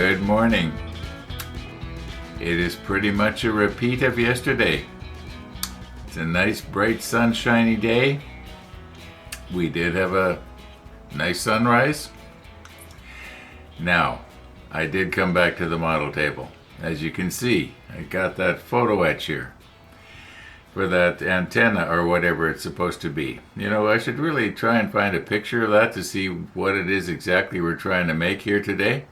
Good morning. It is pretty much a repeat of yesterday. It's a nice, bright, sunshiny day. We did have a nice sunrise. Now, I did come back to the model table. As you can see, I got that photo etch here for that antenna or whatever it's supposed to be. You know, I should really try and find a picture of that to see what it is exactly we're trying to make here today.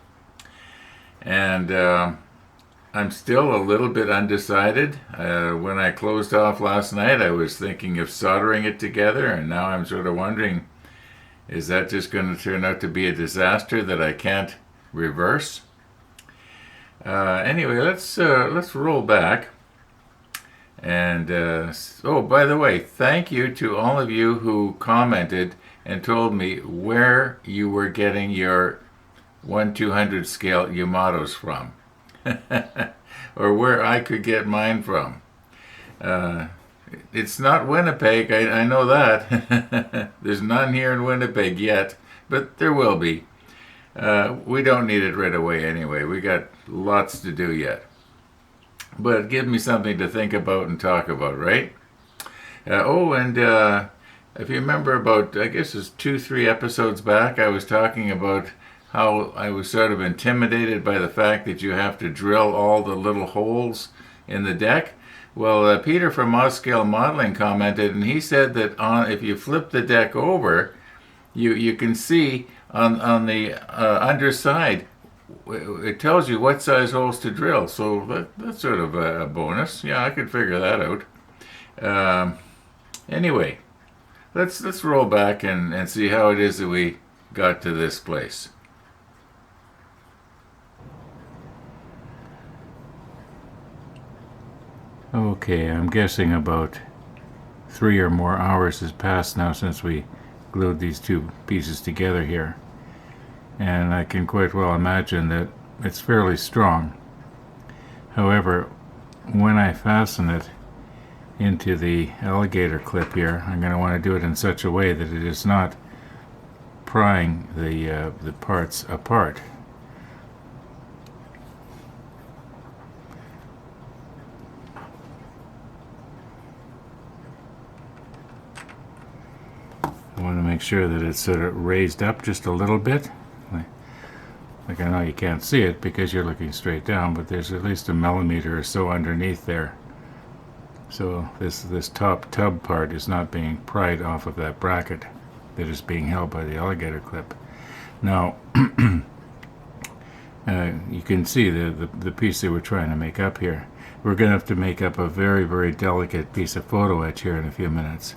And I'm still a little bit undecided. When I closed off last night, I was thinking of soldering it together, and now I'm sort of wondering, is that just going to turn out to be a disaster that I can't reverse? Anyway, let's roll back. And oh, by the way, thank you to all of you who commented and told me where you were getting your 1/200 scale Yamatos from, or where I could get mine from. It's not Winnipeg, I know that. There's none here in Winnipeg yet, but there will be. We don't need it right away anyway. We got lots to do yet. But give me something to think about and talk about, right? If you remember about, I guess it's 2-3 episodes back, I was talking about how I was sort of intimidated by the fact that you have to drill all the little holes in the deck. Well, Peter from Oscale Modeling commented, and he said that if you flip the deck over, you can see on the underside, it tells you what size holes to drill. So that's sort of a bonus. Yeah, I could figure that out. Anyway, let's roll back and see how it is that we got to this place. Okay, I'm guessing about 3 or more hours has passed now since we glued these two pieces together here. And I can quite well imagine that it's fairly strong. However, when I fasten it into the alligator clip here, I'm going to want to do it in such a way that it is not prying the parts apart. I want to make sure that it's sort of raised up just a little bit. Like, I know you can't see it because you're looking straight down, but there's at least a millimeter or so underneath there. So this top tub part is not being pried off of that bracket that is being held by the alligator clip. Now, you can see the piece that we're trying to make up here. We're going to have to make up a very, very delicate piece of photo etch here in a few minutes.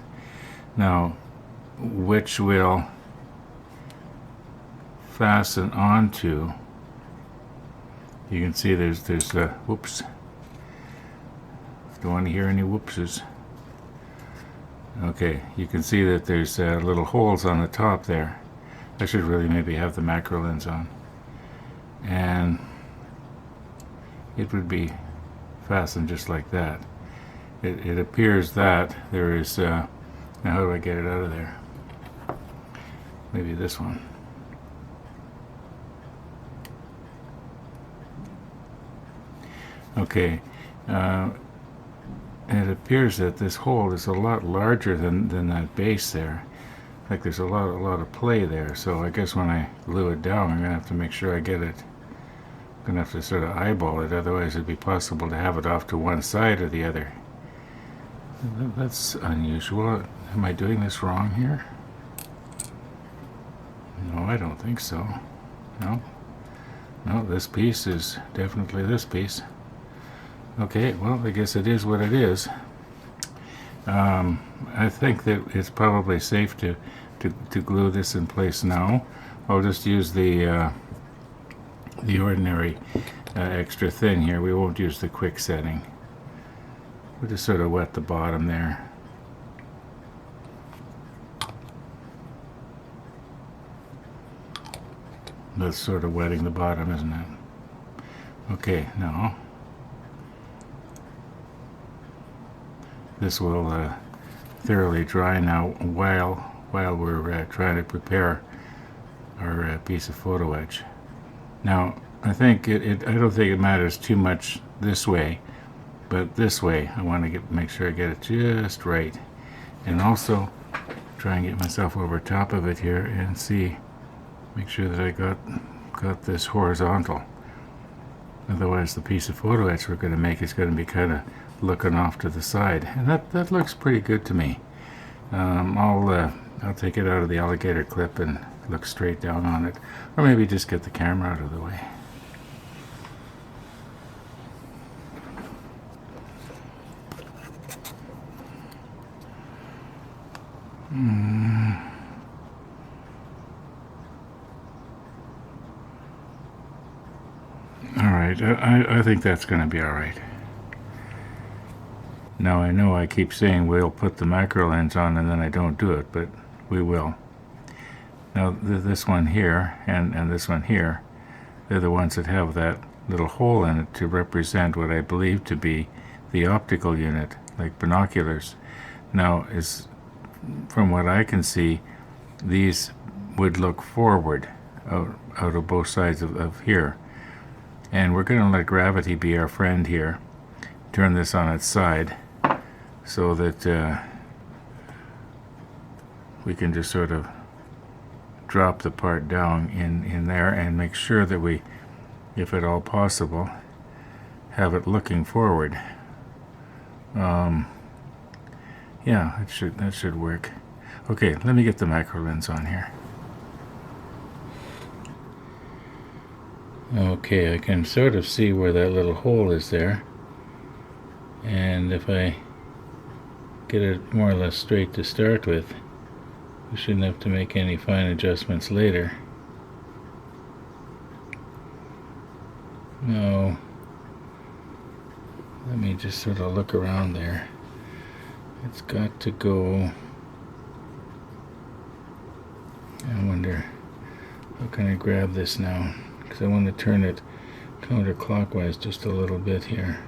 Now, which will fasten onto, you can see there's whoops, don't want to hear any whoopses. Okay, you can see that there's little holes on the top there. I should really maybe have the macro lens on, and it would be fastened just like that. It appears that there is now how do I get it out of there? Maybe this one. Okay, it appears that this hole is a lot larger than that base there. Like there's a lot of play there. So I guess when I glue it down, I'm gonna have to make sure I get it. I'm gonna have to sort of eyeball it. Otherwise, it'd be possible to have it off to one side or the other. That's unusual. Am I doing this wrong here? No, I don't think so. No, this piece is definitely this piece. Okay, well, I guess it is what it is. I think that it's probably safe to glue this in place now. I'll just use the ordinary extra thin here. We won't use the quick setting. We'll just sort of wet the bottom there. That's sort of wetting the bottom, isn't it? Okay, now this will thoroughly dry now while we're trying to prepare our piece of photo etch. Now, I think I don't think it matters too much this way, but this way I want to make sure I get it just right, and also try and get myself over top of it here and make sure that I got this horizontal. Otherwise, the piece of photo etch we're going to make is going to be kind of looking off to the side, and that looks pretty good to me. I'll take it out of the alligator clip and look straight down on it, or maybe just get the camera out of the way. All right, I think that's going to be all right. Now I know I keep saying we'll put the macro lens on and then I don't do it, but we will. Now this one here and this one here, they're the ones that have that little hole in it to represent what I believe to be the optical unit, like binoculars. Now, from what I can see, these would look forward out of both sides of here. And we're going to let gravity be our friend here. Turn this on its side so that we can just sort of drop the part down in there and make sure that we, if at all possible, have it looking forward. Yeah, that should work. Okay, let me get the macro lens on here. Okay, I can sort of see where that little hole is there. And if I get it more or less straight to start with, we shouldn't have to make any fine adjustments later. No. Let me just sort of look around there. It's got to go. I wonder, how can I grab this now? Because I want to turn it counterclockwise just a little bit here.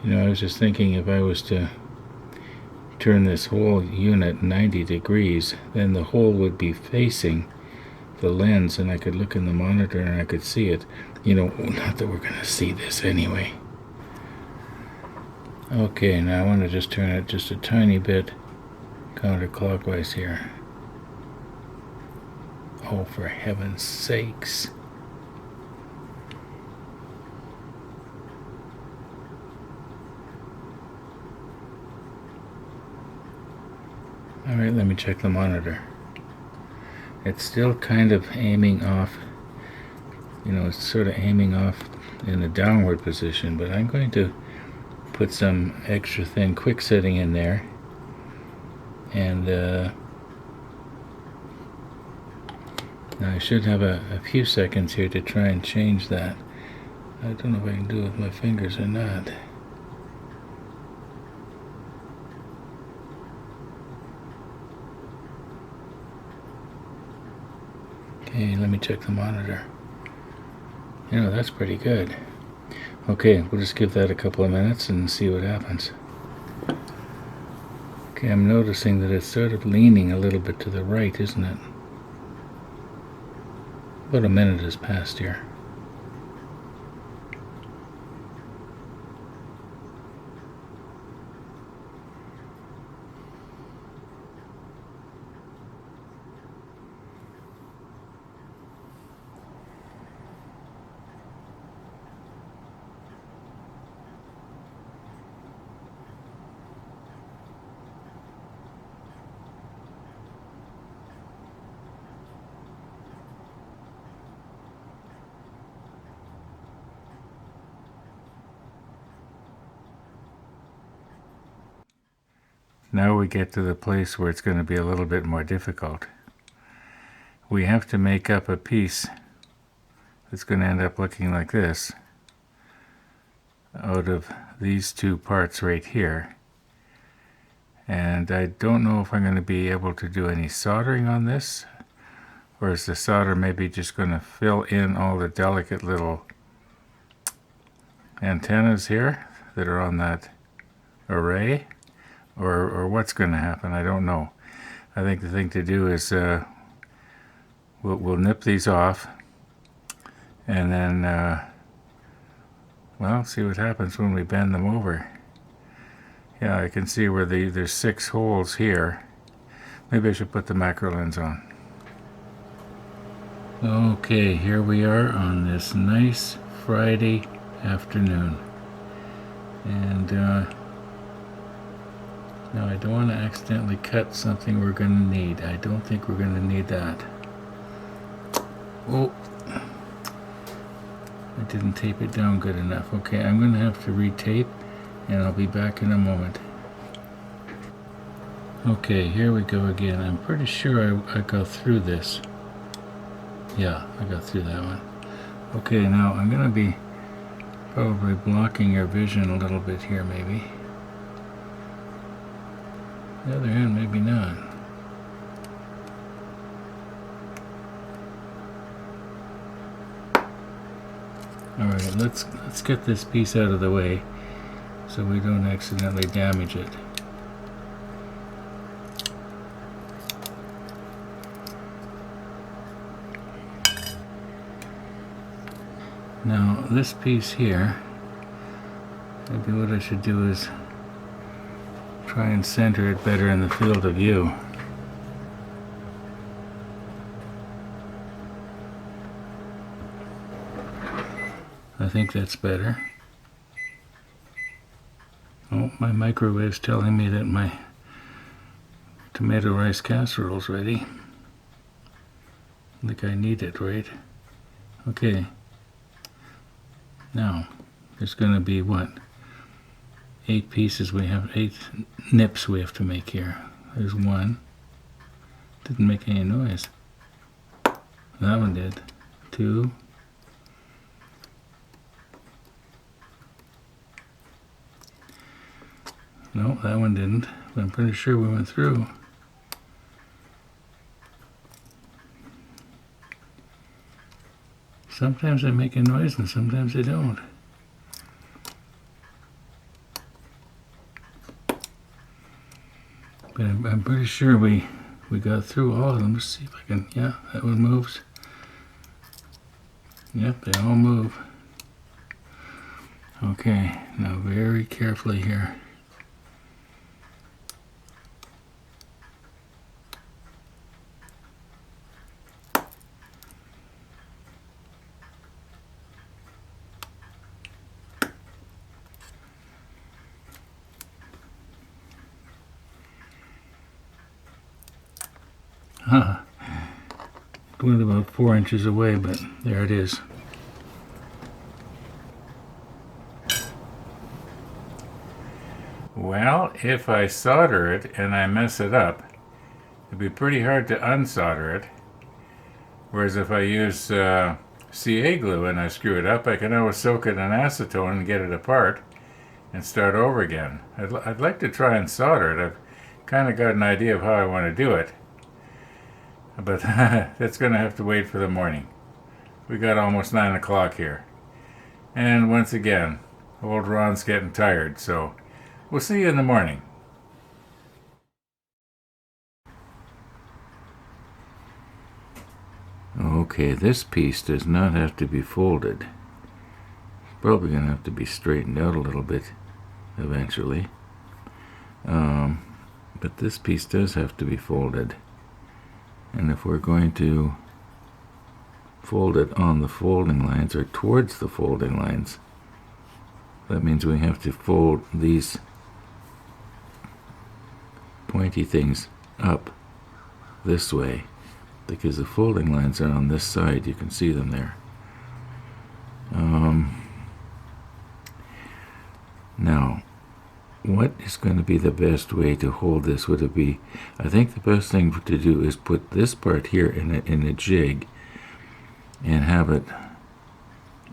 I was just thinking if I was to turn this whole unit 90 degrees, then the hole would be facing the lens and I could look in the monitor and I could see it. Not that we're going to see this anyway. Okay, now I want to just turn it just a tiny bit counterclockwise here. Oh, for heaven's sakes. Alright, let me check the monitor. It's still kind of aiming off, it's sort of aiming off in a downward position, but I'm going to put some extra thin quick setting in there, and now I should have a few seconds here to try and change that. I don't know if I can do it with my fingers or not. Okay, let me check the monitor. That's pretty good. Okay, we'll just give that a couple of minutes and see what happens. Okay, I'm noticing that it's sort of leaning a little bit to the right, isn't it? About a minute has passed here. Now we get to the place where it's going to be a little bit more difficult. We have to make up a piece that's going to end up looking like this out of these two parts right here. And I don't know if I'm going to be able to do any soldering on this, or is the solder maybe just going to fill in all the delicate little antennas here that are on that array, or what's going to happen. I don't know. I think the thing to do is we'll nip these off, and then well, see what happens when we bend them over. Yeah, I can see where there's 6 holes here. Maybe I should put the macro lens on. Okay, here we are on this nice Friday afternoon. And now I don't want to accidentally cut something we're going to need. I don't think we're going to need that. Oh, I didn't tape it down good enough. Okay, I'm going to have to retape, and I'll be back in a moment. Okay, here we go again. I'm pretty sure I got through this. Yeah, I got through that one. Okay, now I'm going to be probably blocking your vision a little bit here, maybe. On the other hand, maybe not. Alright, let's get this piece out of the way so we don't accidentally damage it. Now, this piece here, maybe what I should do is try and center it better in the field of view. I think that's better. Oh, my microwave's telling me that my tomato rice casserole's ready. I think I need it, right? Okay. Now, there's going to be what? 8 pieces we have, 8 nips we have to make here. There's 1. Didn't make any noise. That one did. 2. No, that one didn't. But I'm pretty sure we went through. Sometimes they make a noise and sometimes they don't. But I'm pretty sure we got through all of them. Let's see if I can, yeah, that one moves. Yep, they all move. Okay, now very carefully here. Huh. It went about 4 inches away, but there it is. Well, if I solder it and I mess it up, it'd be pretty hard to unsolder it. Whereas if I use CA glue and I screw it up, I can always soak it in acetone and get it apart and start over again. I'd like to try and solder it. I've kind of got an idea of how I want to do it. But that's going to have to wait for the morning. We got almost 9 o'clock here. And once again, old Ron's getting tired, so we'll see you in the morning. Okay, this piece does not have to be folded. Probably going to have to be straightened out a little bit eventually. But this piece does have to be folded. And if we're going to fold it on the folding lines or towards the folding lines, that means we have to fold these pointy things up this way, because the folding lines are on this side. You can see them there. Now, what is going to be the best way to hold this? Would it be, I think the best thing to do is put this part here in a jig and have it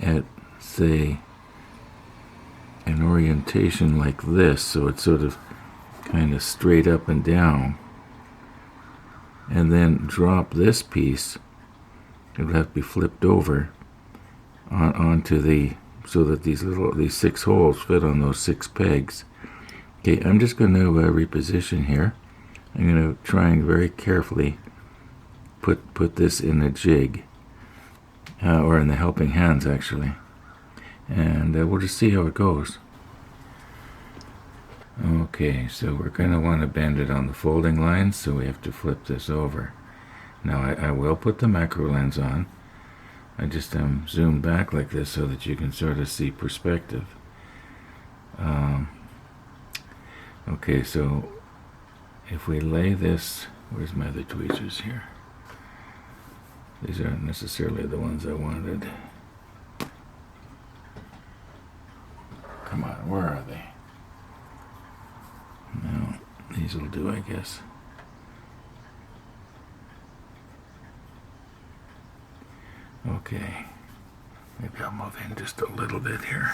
at, say, an orientation like this, so it's sort of kind of straight up and down, and then drop this piece. It would have to be flipped over onto the, so that these 6 holes fit on those 6 pegs. Okay, I'm just going to reposition here. I'm going to try and very carefully put this in the jig, or in the helping hands actually, and we'll just see how it goes. Okay, so we're going to want to bend it on the folding lines, so we have to flip this over. Now I will put the macro lens on. I just zoom back like this so that you can sort of see perspective. Okay, so if we lay this, where's my other tweezers here? These aren't necessarily the ones I wanted. Come on, where are they? No, these will do, I guess. Okay, maybe I'll move in just a little bit here.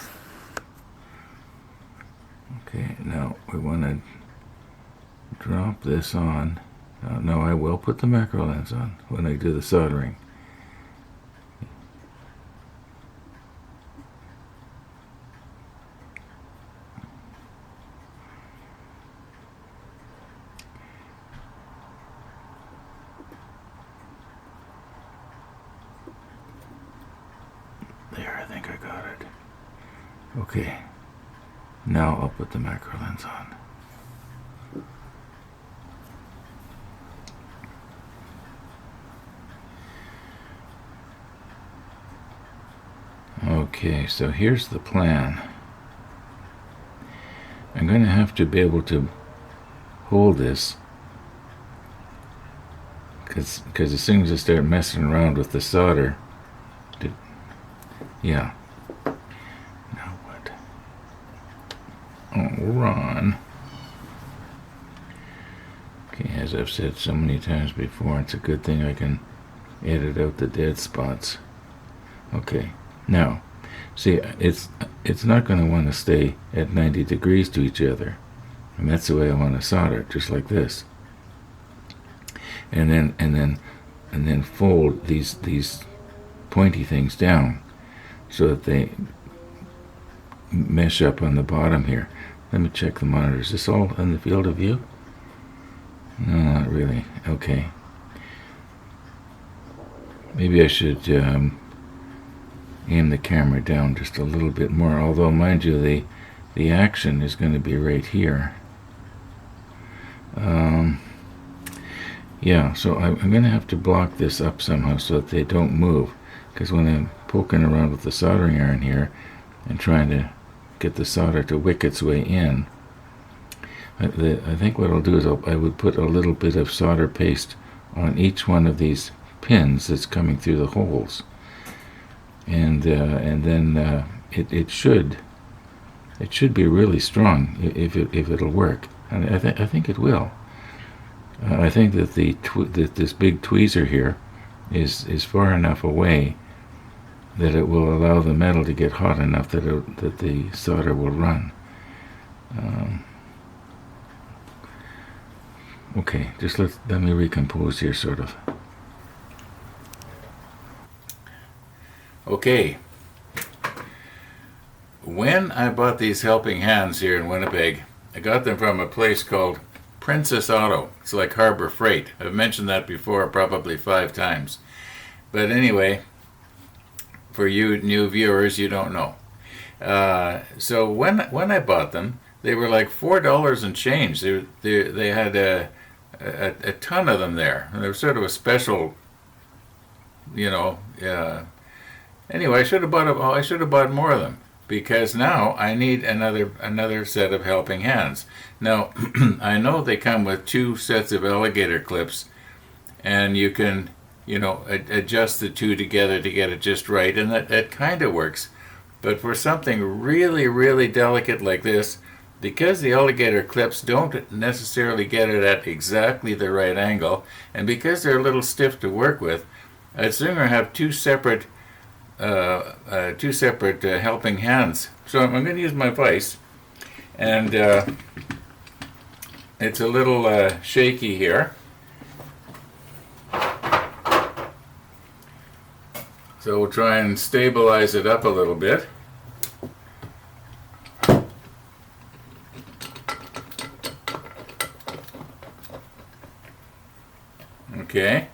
Okay, now we want to drop this on. No, I will put the macro lens on when I do the soldering. There, I think I got it. Okay, now I'll put the macro lens on. Okay, so here's the plan. I'm going to have to be able to hold this, because as soon as I start messing around with the solder, yeah. Now what? Oh, run. Okay, as I've said so many times before, it's a good thing I can edit out the dead spots. Okay, now, see, it's not going to want to stay at 90 degrees to each other. And that's the way I want to solder it, just like this. And then fold these pointy things down so that they mesh up on the bottom here. Let me check the monitor. Is this all in the field of view? No, not really. Okay. Maybe I should aim the camera down just a little bit more, although mind you, the action is going to be right here. Yeah, so I'm going to have to block this up somehow so that they don't move, because when I'm poking around with the soldering iron here and trying to get the solder to wick its way in, I think what I'll do is I would put a little bit of solder paste on each one of these pins that's coming through the holes, and then it should be really strong if it'll work, and I think it will. I think that that this big tweezer here is far enough away that it will allow the metal to get hot enough that the solder will run. Okay, just let me recompose here, sort of. Okay. When I bought these helping hands here in Winnipeg, I got them from a place called Princess Auto. It's like Harbor Freight. I've mentioned that before, probably 5 times. But anyway, for you new viewers, you don't know. So when I bought them, they were like $4 and change. They had a ton of them there. And they were sort of a special, Anyway, I should have bought more of them, because now I need another set of helping hands. Now, I know they come with 2 sets of alligator clips, and you can, adjust the 2 together to get it just right, and that kind of works. But for something really, really delicate like this, because the alligator clips don't necessarily get it at exactly the right angle, and because they're a little stiff to work with, I'd sooner have two separate helping hands. So I'm going to use my vise, and it's a little shaky here. So we'll try and stabilize it up a little bit. Okay,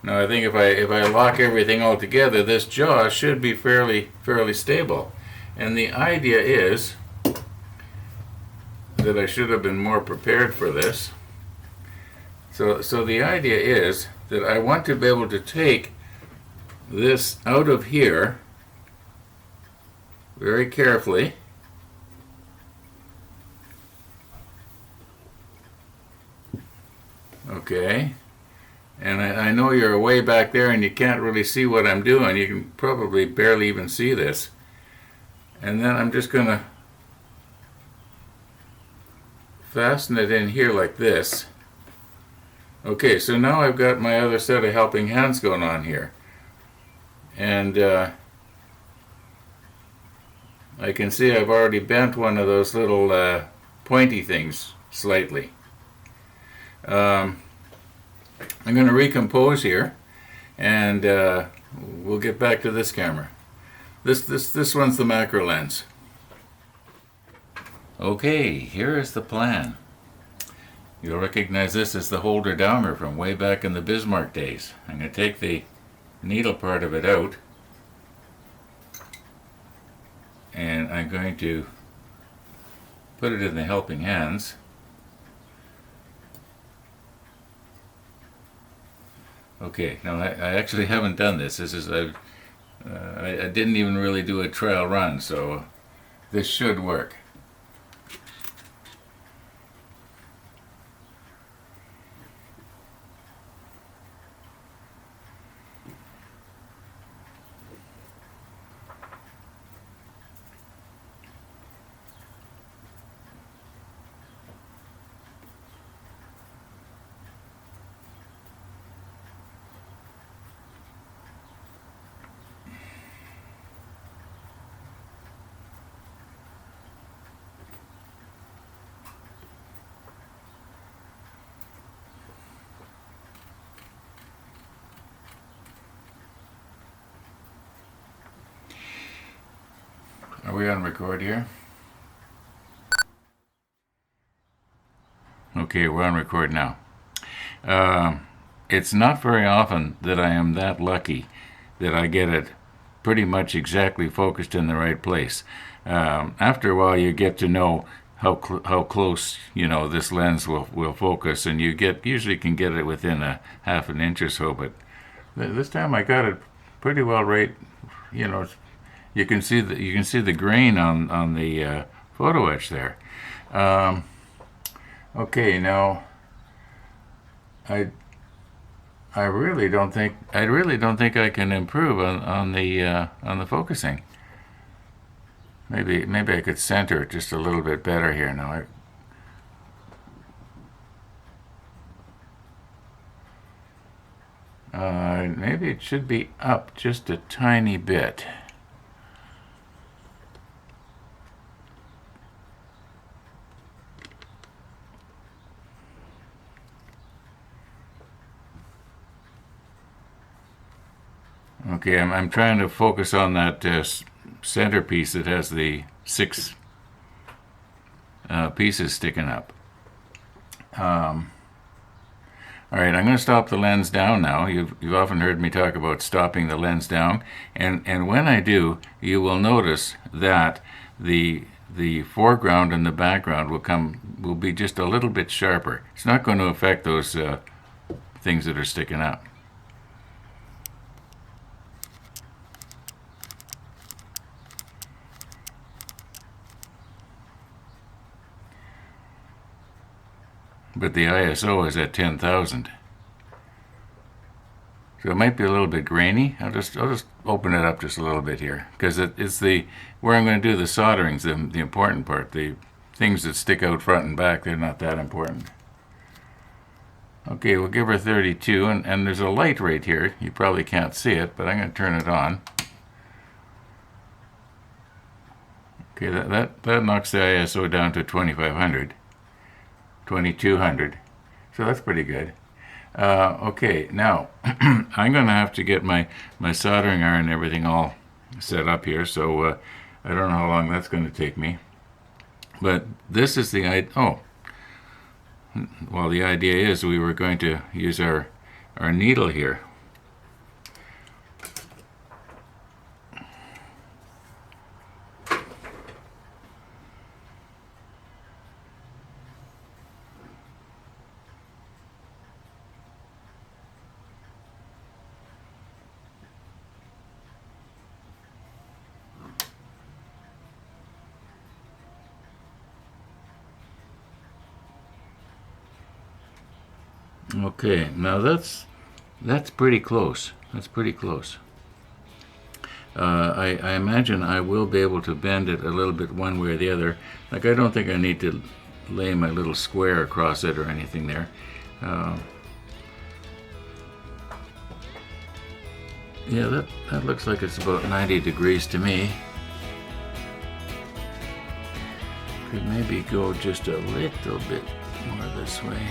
Now I think if I lock everything all together, this jaw should be fairly stable. And the idea is that I should have been more prepared for this. So the idea is that I want to be able to take this out of here very carefully. Okay. And I know you're way back there and you can't really see what I'm doing. You can probably barely even see this. And then I'm just going to fasten it in here like this. Okay, so now I've got my other set of helping hands going on here. And I can see I've already bent one of those little pointy things slightly. I'm going to recompose here, and we'll get back to this camera. This one's the macro lens. Okay, here is the plan. You'll recognize this as the holder downer from way back in the Bismarck days. I'm going to take the needle part of it out, and I'm going to put it in the helping hands. Okay, now I actually haven't done this. This is I didn't even really do a trial run, so this should work. Are we on record here? Okay, we're on record now. It's not very often that I am that lucky that I get it pretty much exactly focused in the right place. After a while, you get to know how close this lens will focus, and you usually can get it within a half an inch or so. But this time I got it pretty well right. You can see the grain on the photo etch there. Okay, now I really don't think I can improve on the focusing. Maybe I could center it just a little bit better here now. Maybe it should be up just a tiny bit. Okay, I'm trying to focus on that centerpiece that has the 6 pieces sticking up. All right, I'm going to stop the lens down now. You've often heard me talk about stopping the lens down, and when I do, you will notice that the foreground and the background will be just a little bit sharper. It's not going to affect those things that are sticking up. But the ISO is at 10,000. So it might be a little bit grainy. I'll just open it up just a little bit here, because it's where I'm going to do the soldering's the important part. The things that stick out front and back, they're not that important. Okay, we'll give her 32, and there's a light right here. You probably can't see it, but I'm going to turn it on. Okay, that knocks the ISO down to 2500. 2200, so that's pretty good. Okay, now I'm going to have to get my soldering iron and everything all set up here, so I don't know how long that's going to take me. But this is the idea. The idea is we were going to use our needle here Okay, now that's pretty close. That's pretty close. I imagine I will be able to bend it a little bit one way or the other. Like, I don't think I need to lay my little square across it or anything there. Yeah, that looks like it's about 90 degrees to me. Could maybe go just a little bit more this way.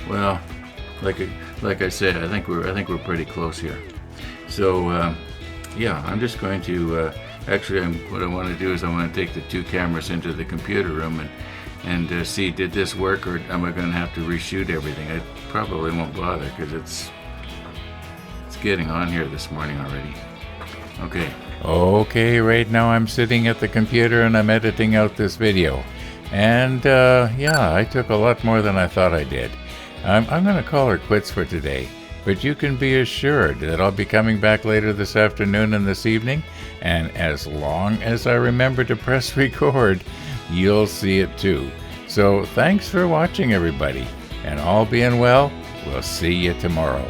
Well, like I said, I think we're pretty close here. So yeah, I'm just going to what I want to do is I want to take the two cameras into the computer room and see, did this work, or am I going to have to reshoot everything? I probably won't bother because it's getting on here this morning already. Okay, right now I'm sitting at the computer and I'm editing out this video. And yeah, I took a lot more than I thought I did. I'm going to call her quits for today, but you can be assured that I'll be coming back later this afternoon and this evening, and as long as I remember to press record, you'll see it too. So thanks for watching, everybody, and all being well, we'll see you tomorrow.